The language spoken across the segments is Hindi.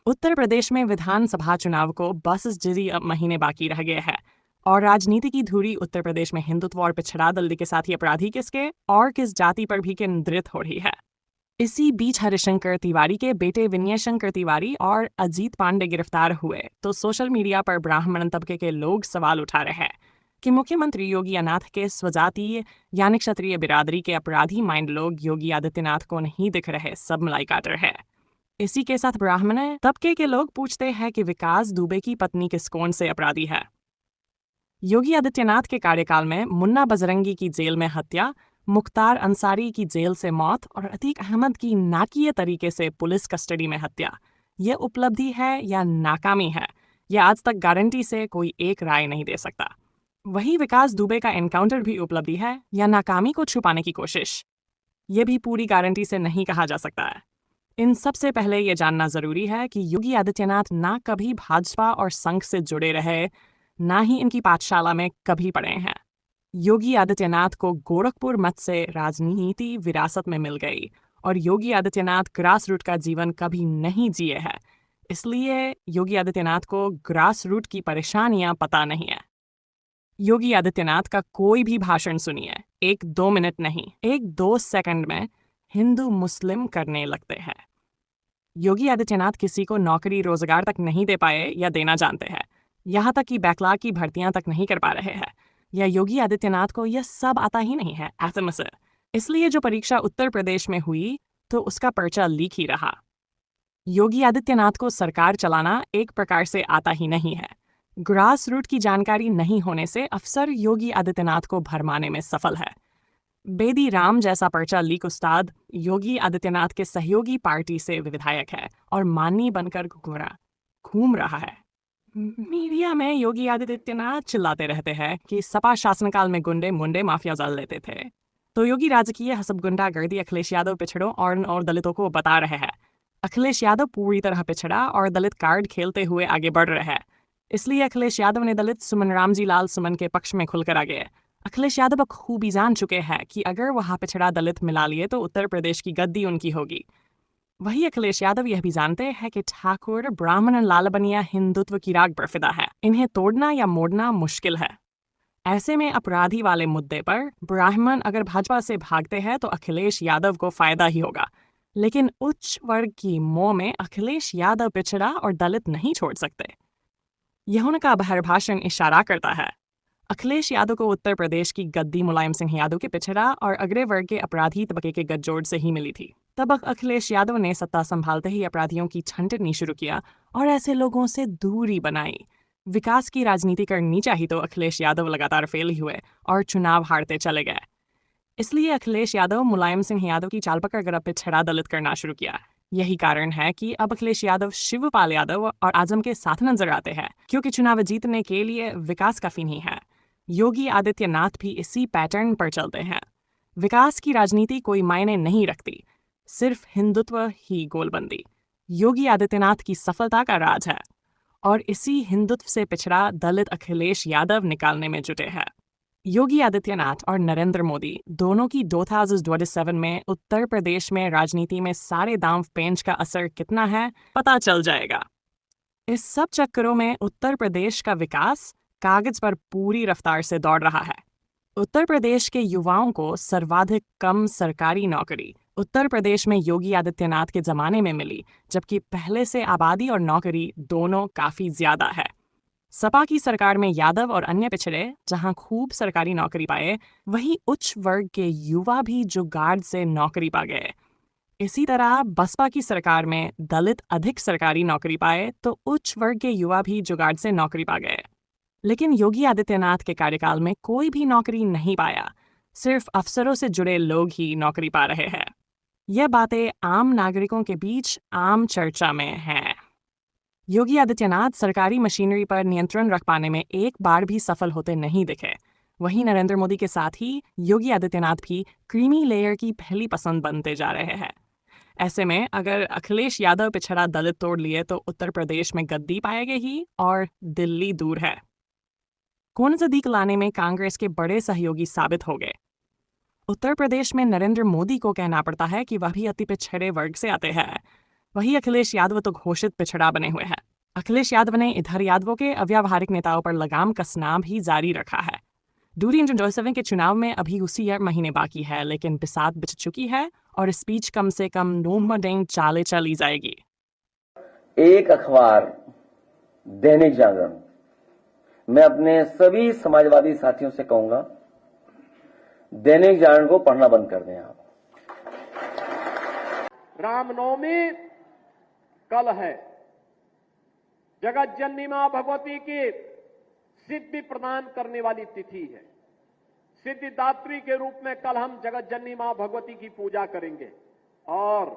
उत्तर प्रदेश में विधानसभा चुनाव को बस जिरी अब महीने बाकी रह गए हैं और राजनीति की धुरी उत्तर प्रदेश में हिंदुत्व और पिछड़ा दल के साथ ही अपराधी किसके और किस जाति पर भी केंद्रित हो रही है। इसी बीच हरिशंकर तिवारी के बेटे विनय शंकर तिवारी और अजीत पांडे गिरफ्तार हुए तो सोशल मीडिया पर ब्राह्मण तबके के लोग सवाल उठा रहे हैं कि मुख्यमंत्री योगी आदित्यनाथ के स्वजातीय यानी क्षत्रिय बिरादरी के अपराधी माइंड लोग योगी आदित्यनाथ को नहीं दिख रहे, सब मलाई काट रहे हैं। इसी के साथ ब्राह्मण तबके के लोग पूछते हैं कि विकास दुबे की पत्नी किस कौन से अपराधी है। योगी आदित्यनाथ के कार्यकाल में मुन्ना बजरंगी की जेल में हत्या, मुख्तार अंसारी की जेल से मौत और अतीक अहमद की नाकिए तरीके से पुलिस कस्टडी में हत्या, ये उपलब्धि है या नाकामी है, यह आज तक गारंटी से कोई एक राय नहीं दे सकता। वही विकास दुबे का एनकाउंटर भी उपलब्धि है या नाकामी को छुपाने की कोशिश, ये भी पूरी गारंटी से नहीं कहा जा सकता है। इन सबसे पहले ये जानना जरूरी है कि योगी आदित्यनाथ ना कभी भाजपा और संघ से जुड़े रहे, ना ही इनकी पाठशाला में कभी पढ़े हैं। योगी आदित्यनाथ को गोरखपुर मत से राजनीति विरासत में मिल गई और योगी आदित्यनाथ ग्रास रूट का जीवन कभी नहीं जिए हैं, इसलिए योगी आदित्यनाथ को ग्रास रूट की परेशानियां पता नहीं है। योगी आदित्यनाथ का कोई भी भाषण सुनिए, 1-2 मिनट नहीं, 1-2 सेकंड में हिंदू मुस्लिम करने लगते हैं। योगी आदित्यनाथ किसी को नौकरी रोजगार तक नहीं दे पाए या देना जानते हैं, यहाँ तक कि बैकलॉग की भर्तियां तक नहीं कर पा रहे हैं, या योगी आदित्यनाथ को यह सब आता ही नहीं है एथम से, इसलिए जो परीक्षा उत्तर प्रदेश में हुई तो उसका पर्चा लीक ही रहा। योगी आदित्यनाथ को सरकार चलाना एक प्रकार से आता ही नहीं है। ग्रास रूट की जानकारी नहीं होने से अफसर योगी आदित्यनाथ को भरमाने में सफल है। बेदी राम जैसा पर्चा लीक उस्ताद योगी आदित्यनाथ के सहयोगी पार्टी से विधायक है और माननी बनकर घूम रहा है। मीडिया में योगी आदित्यनाथ चिल्लाते रहते हैं कि सपा शासनकाल में गुंडे मुंडे माफिया जल लेते थे, तो योगी राजकीय हसब गुंडागर्दी अखिलेश यादव पिछड़ों और दलितों को बता रहे हैं। अखिलेश यादव पूरी तरह पिछड़ा और दलित कार्ड खेलते हुए आगे बढ़ रहे हैं, इसलिए अखिलेश यादव ने दलित सुमन रामजी लाल सुमन के पक्ष में खुलकर आ गए। अखिलेश यादव अब खूबी जान चुके हैं कि अगर वहां पिछड़ा दलित मिला लिए तो उत्तर प्रदेश की गद्दी उनकी होगी। वही अखिलेश यादव यह भी जानते हैं कि ठाकुर ब्राह्मण लालबनिया हिंदुत्व की राग पर फिदा है, इन्हें तोड़ना या मोड़ना मुश्किल है। ऐसे में अपराधी वाले मुद्दे पर ब्राह्मण अगर भाजपा से भागते हैं तो अखिलेश यादव को फायदा ही होगा, लेकिन उच्च वर्ग की मोह में अखिलेश यादव पिछड़ा और दलित नहीं छोड़ सकते। यह उनका भाषण इशारा करता है। अखिलेश यादव को उत्तर प्रदेश की गद्दी मुलायम सिंह यादव के पिछड़ा और अग्रे वर्ग के अपराधी तबके के गठजोड़ से ही मिली थी। तब अखिलेश यादव ने सत्ता संभालते ही अपराधियों की छंटनी शुरू किया और ऐसे लोगों से दूरी बनाई। विकास की राजनीति करनी चाहिए तो अखिलेश यादव लगातार फेल ही हुए और चुनाव हारते चले गए। इसलिए अखिलेश यादव मुलायम सिंह यादव की चाल पकड़कर पिछड़ा दलित करना शुरू किया। यही कारण है कि अब अखिलेश यादव शिवपाल यादव और आजम के साथ नजर आते हैं, क्योंकि चुनाव जीतने के लिए विकास काफी नहीं है। योगी आदित्यनाथ भी इसी पैटर्न पर चलते हैं। विकास की राजनीति कोई मायने नहीं रखती, सिर्फ हिंदुत्व ही गोलबंदी योगी आदित्यनाथ की सफलता का राज है और इसी हिंदुत्व से पिछड़ा दलित अखिलेश यादव निकालने में जुटे हैं। योगी आदित्यनाथ और नरेंद्र मोदी दोनों की 2027 में उत्तर प्रदेश में राजनीति में सारे दांव पेंच का असर कितना है पता चल जाएगा। इस सब चक्करों में उत्तर प्रदेश का विकास कागज पर पूरी रफ्तार से दौड़ रहा है। उत्तर प्रदेश के युवाओं को सर्वाधिक कम सरकारी नौकरी उत्तर प्रदेश में योगी आदित्यनाथ के जमाने में मिली, जबकि पहले से आबादी और नौकरी दोनों काफी ज्यादा है। सपा की सरकार में यादव और अन्य पिछड़े जहां खूब सरकारी नौकरी पाए, वहीं उच्च वर्ग के युवा भी जुगाड़ से नौकरी पा गए। इसी तरह बसपा की सरकार में दलित अधिक सरकारी नौकरी पाए तो उच्च वर्ग के युवा भी जुगाड़ से नौकरी पा गए। लेकिन योगी आदित्यनाथ के कार्यकाल में कोई भी नौकरी नहीं पाया, सिर्फ अफसरों से जुड़े लोग ही नौकरी पा रहे हैं। यह बातें आम नागरिकों के बीच आम चर्चा में हैं। योगी आदित्यनाथ सरकारी मशीनरी पर नियंत्रण रख पाने में एक बार भी सफल होते नहीं दिखे। वहीं नरेंद्र मोदी के साथ ही योगी आदित्यनाथ भी क्रीमी लेयर की पहली पसंद बनते जा रहे हैं। ऐसे में अगर अखिलेश यादव पिछड़ा दलित तोड़ लिए तो उत्तर प्रदेश में गद्दी पाएगी ही और दिल्ली दूर है। कौन सदीक लाने में कांग्रेस के बड़े सहयोगी साबित हो गए। उत्तर प्रदेश में नरेंद्र मोदी को कहना पड़ता है कि वह भी अति पिछड़े वर्ग से आते हैं। वही अखिलेश यादव तो घोषित पिछड़ा बने हुए हैं। अखिलेश यादव ने इधर यादवों के अव्यावहारिक नेताओं पर लगाम कसना भी जारी रखा है। दूरी इंजन जोसेफ के चुनाव में अभी उसी महीने बाकी है, लेकिन बिसात बिछ चुकी है और स्पीच कम से कम नोमडेंग चाले चली जाएगी। एक अखबार दैनिक जागरण, मैं अपने सभी समाजवादी साथियों से कहूंगा, दैनिक जागरण को पढ़ना बंद कर दें आप। रामनवमी कल है। जगत जननी मां भगवती की सिद्धि प्रदान करने वाली तिथि है। सिद्धिदात्री के रूप में कल हम जगत जननी मां भगवती की पूजा करेंगे और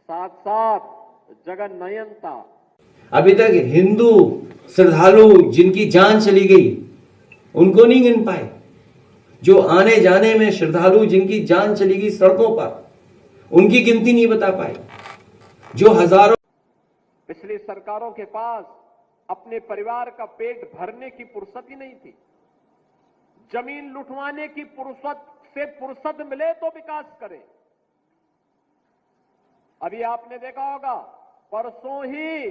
साथ साथ जगन्नयनता। अभी तक हिंदू श्रद्धालु जिनकी जान चली गई उनको नहीं गिन पाए। जो आने जाने में श्रद्धालु जिनकी जान चली गई सड़कों पर, उनकी गिनती नहीं बता पाए। जो हजारों पिछली सरकारों के पास अपने परिवार का पेट भरने की फुर्सत ही नहीं थी। जमीन लुटवाने की फुर्सत मिले तो विकास करें। अभी आपने देखा होगा, परसों ही